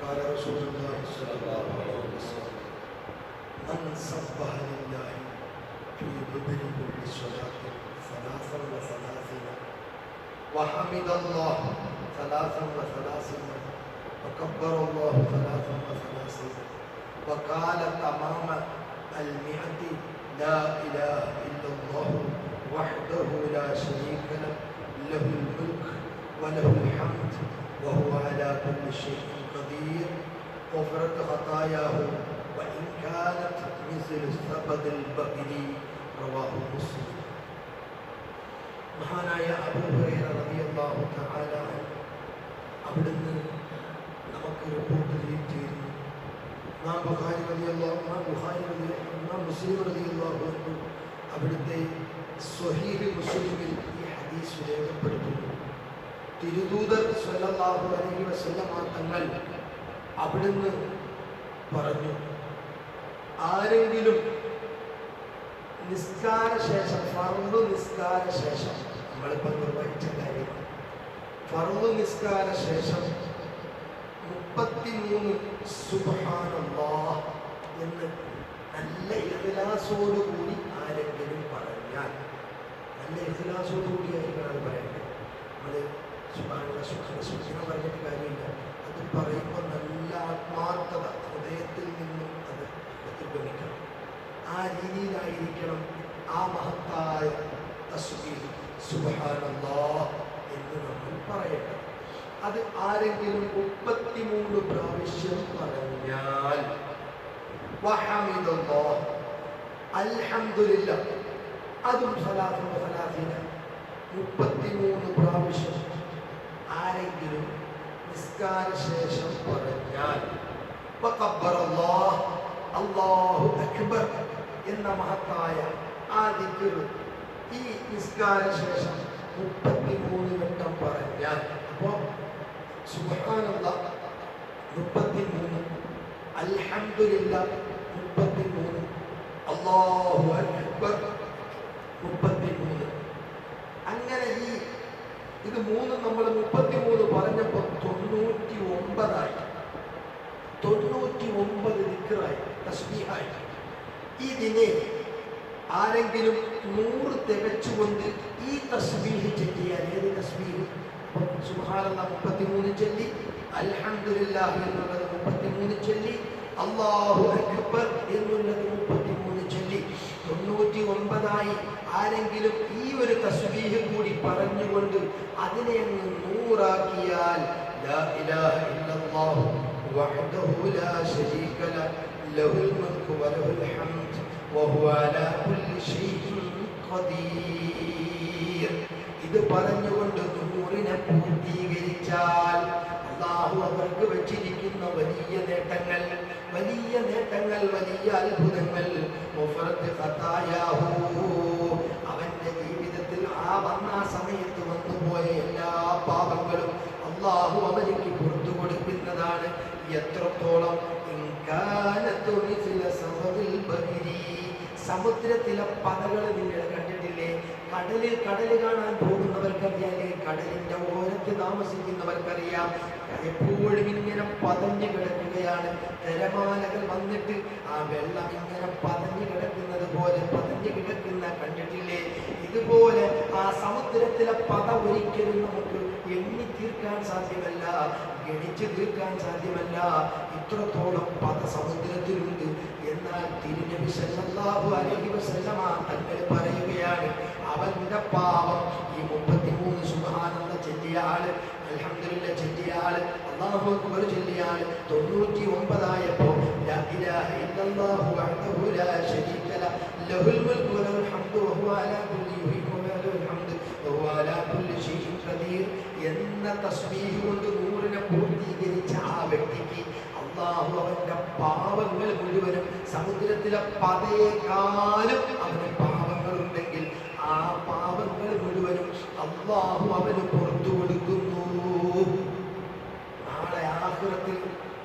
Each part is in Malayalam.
قال رسول الله صلى الله عليه وسلم من سبح لله في بدن كل صلاة 33 وحمد الله 33 وكبر الله 33 وقال تمام 100 لا إله إلا الله وحده لا شريك له له الملك وله الحمد وهو على كل شيء قدير غفرت خطاياه وإن كانت مثل الزبد البحر رواه مسلم. മഹാനായ അബൂ ഹുറൈറ റളിയല്ലാഹു തആല അവിടുന്ന് നമുക്ക് റിപ്പോർട്ട് ചെയ്തിരുന്നു. ഇമാം ബുഖാരി മുസ്ലിം റളിയല്ലാഹു അൻഹു അവിടുത്തെ സ്വഹീഹ് മുസ്ലിമിൽ ഈ ഹദീസ് രേഖപ്പെടുത്തുന്നു. തിരുദൂതർ സ്വല്ലല്ലാഹു അലൈഹി വസല്ലം തങ്ങൾ അവിടുന്ന് പറഞ്ഞു, ആരെങ്കിലും നിസ്കാരശേഷം ഫർദ് നിസ്കാരശേഷം നമ്മളിപ്പോൾ നിർവഹിച്ച കാര്യം ഫർദ് നിസ്കാരശേഷം 33 സുബ്ഹാനല്ലാഹ് എന്ന് നല്ല ഇഖ്ലാസോടുകൂടി ആരെങ്കിലും പറഞ്ഞാൽ, നല്ല ഇഖ്ലാസോടുകൂടി ആയിരിക്കണം അത് പറയേണ്ടത്. നമ്മൾ സുബ്ഹാനല്ലാഹ് പറഞ്ഞിട്ട് കാര്യമില്ല. അത് പറയുമ്പോൾ നല്ല ആത്മാർത്ഥത ഹൃദയത്തിൽ നിന്നും അത് പ്രതിഫലിക്കണം. ആ രീതിയിലായിരിക്കണം ആ മഹത്തായ തസ്ബീഹ് സുബ്ഹാനല്ലാഹ് എന്ന് നമ്മൾ പറയണം. അത് ആരെങ്കിലും 33 പ്രാവശ്യം പറഞ്ഞാൽ വഹമിദല്ലാഹ് അൽഹംദുലില്ലാഹ് അതും 33 പ്രാവശ്യം ആരെങ്കിലും നിസ്കാരശേഷം പറഞ്ഞാൽ വകബ്ബറല്ലാഹ് അല്ലാഹു അക്ബർ എന്ന മഹത്തായ ആ ദിക്ർ ഈ നിസ്കാരശേഷം 33 വട്ടം പറഞ്ഞാൽ, അപ്പോൾ സുബ്ഹാനല്ലാഹ് 33, അൽഹംദുലില്ലാഹ് 33, അല്ലാഹു അക്ബർ 33. അങ്ങനെ ഇത് മൂന്നും നമ്മൾ 33 പറഞ്ഞപ്പോൾ 99ആയി. 99 ദിക്റായി, തസ്ബീഹായി. ഇതിനെ ആരെങ്കിലും 100 തികച്ചുകൊണ്ട് ഈ തസ്ബീഹ് ചൊല്ലിയാൽ, ഏത് തസ്ബീഹ്? സുബ്ഹാനല്ലാഹ് 33 ചൊല്ലി, അൽഹംദുലില്ലാഹ് എന്നുള്ളത് 33 ചൊല്ലി, അല്ലാഹു അക്ബർ എന്നുള്ളത് 33 ചൊല്ലി 99ആയി. ആരെങ്കിലും ഈ ഒരു തസ്ബീഹ് കൂടി പറഞ്ഞുകൊണ്ട് അതിനെ അങ്ങ് 100ആക്കിയാൽ, ലാ ഇലാഹ ഇല്ലല്ലാഹു വഹ്ദഹു ലാ ശരീക ലഹു ലഹുൽ മുൽക്കു വലഹുൽ ഹംദ് വഹുവ അലാ കുല്ലി ഷൈഇൻ ഖദീർ. ഇത് പറഞ്ഞുകൊണ്ട് 100നെ പൂർത്തീകരിച്ചാൽ അല്ലാഹു അവർക്ക് വെച്ചിരിക്കുന്ന വലിയ നേട്ടങ്ങൾ, വലിയ അത്ഭുതങ്ങൾ, ഗുഫറത്ത് ഖതായാഹു, അവന്റെ ജീവിതത്തിൽ വന്ന സമയത്ത് വന്നുപോയ എല്ലാ പാപങ്ങളും അല്ലാഹു അവനിക്ക് പുറത്തു കൊടുക്കുന്നതാണ്. എത്രത്തോളം? സമുദ്രത്തിലെ പതകൾ നിങ്ങൾ കണ്ടിട്ടില്ലേ? കടല് കാണാൻ പോകുന്നവർക്കറിയാലേ, കടലിന്റെ ഓരത്ത് താമസിക്കുന്നവർക്കറിയാം. എപ്പോഴും ഇങ്ങനെ പതഞ്ഞു കിടക്കുകയാണ്. തിരമാലകൾ വന്നിട്ട് ആ വെള്ളം ഇങ്ങനെ പതഞ്ഞു കിടക്കുന്നത് പോലെ പതഞ്ഞു കിടക്കുന്ന കണ്ടിട്ടില്ലേ? ഇതുപോലെ ആ സമുദ്രത്തിലെ പത ഒരിക്കലും നമുക്ക് എണ്ണി തീർക്കാൻ സാധ്യമല്ല, ഗണിച്ചു തീർക്കാൻ സാധ്യമല്ല. ഇത്രത്തോളം പത സമുദ്രത്തിലുണ്ട്. എന്നാൽ തിരുനബി സല്ലല്ലാഹു അലൈഹി വസല്ലമ തങ്ങൾ പറയുകയാണ്, അവന്റെ പാപം ഈ 33 സുബ്ഹാനല്ലാഹ് ചൊല്ലിയ ആള്, അൽഹംദുലില്ലാഹ് ചൊല്ലിയ ആള്, അല്ലാഹു അക്ബർ ചൊല്ലിയ ആള് 99ആയപ്പോ ലാ ഇലാഹ ഇല്ലല്ലാഹു വഹ്ദഹു ലാ ശരീക ലഹു ലഹുൽ മുൽക്കു വലഹുൽ ഹംദു വഹുവ അലാ കുല്ലി ഷൈഇൻ ഖദീർ എന്ന തസ്ബീഹ് കൊണ്ട് 100നെ പൂർത്തീകരിച്ച ആ വ്യക്തിക്ക് അല്ലാഹു അവന്റെ പാപങ്ങൾ മുഴുവനും, സമുദ്രത്തിലെ പതയേക്കാളും അവന് പാപങ്ങളുണ്ടെങ്കിൽ ആ പാപങ്ങൾ മുഴുവനും അല്ലാഹു അവന് പുറത്തു കൊടുക്കുന്നു. നാളെ ആഖിറത്തിൽ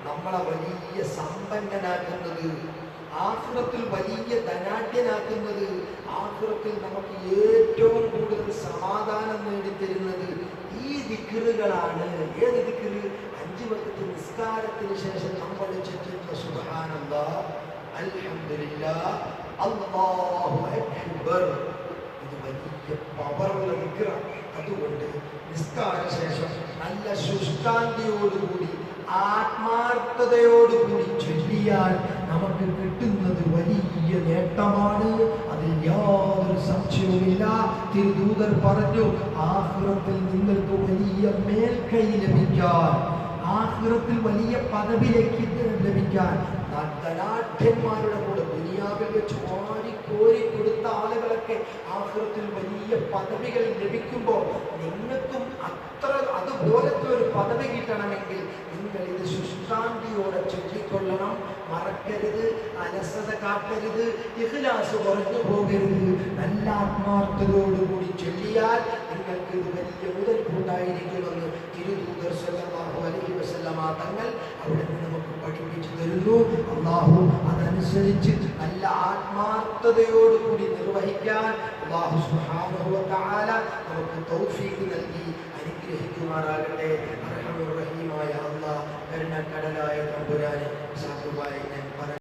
നമ്മളെ വലിയ സമ്പന്നനാക്കുന്നത്, ആഖിറത്തിൽ വലിയ ധനാഢ്യനാക്കുന്നത്, ആഖിറത്തിൽ നമുക്ക് ഏറ്റവും കൂടുതൽ സമാധാനം നേടിത്തരുന്നത് ഈ ദിക്റുകളാണ്. ഏത് ദിക്റ്? 5 വക്ത് നിസ്കാരത്തിന് ശേഷം അൽഹംദുലില്ലാഹ്, അല്ലാഹു അക്ബർ. ഇത് വലിയ പവറുള്ള ദിക്റാണ്. അതുകൊണ്ട് നിസ്കാര ശേഷം നല്ല ശുഷ്കാന്തിയോടുകൂടി ആത്മാർത്ഥതയോടുകൂടി ചൊല്ലിയാൽ നമുക്ക് കിട്ടുന്നത് വലിയ നേട്ടമാണ്. അതിൽ യാതൊരു സംശയവുമില്ല. തിരുദൂതർ പറഞ്ഞു, ആഖിറത്തിൽ നിങ്ങൾക്ക് വലിയ മേൽക്കൈ ലഭിക്കാൻ, ആഖിറത്തിൽ വലിയ പദവിയിലേക്ക് ലഭിക്കാൻ, ധനാഢ്യന്മാരുടെ കൂടെ ദുനിയാവിൽ വെച്ച് കോരി കൊടുത്ത ആളുകളൊക്കെ ആഖിറത്തിൽ വലിയ പദവികൾ ലഭിക്കുമ്പോൾ നിങ്ങൾക്കും അതുപോലത്തെ ഒരു പദവി കിട്ടണമെങ്കിൽ നിങ്ങൾ ഇത് ശുഷ്കാന്തിയോടെ ചൊല്ലിക്കൊള്ളണം. മറക്കരുത്, അലസത കാട്ടരുത്, ഇഖ്ലാസ് കുറഞ്ഞു പോകരുത്. നല്ല ആത്മാർത്ഥതയോടുകൂടി ചൊല്ലിയാൽ നിങ്ങൾക്ക് ഇത് വലിയ മുതൽക്കൂട്ടായിരിക്കുമെന്ന് തിരുദൂതർ സല്ലല്ലാഹു അലൈഹി വസല്ലമ തങ്ങൾ അവിടെ നിന്ന് നമുക്ക് പഠിപ്പിച്ചു തരുന്നു. അല്ലാഹു അതനുസരിച്ച് നല്ല ആത്മാർത്ഥതയോടുകൂടി നിർവഹിക്കാൻ അല്ലാഹു സുബ്ഹാനഹു വ തആല നമുക്ക് തൗഫീഖ് നൽകി അനുഗ്രഹിക്കുമാറാകട്ടെ.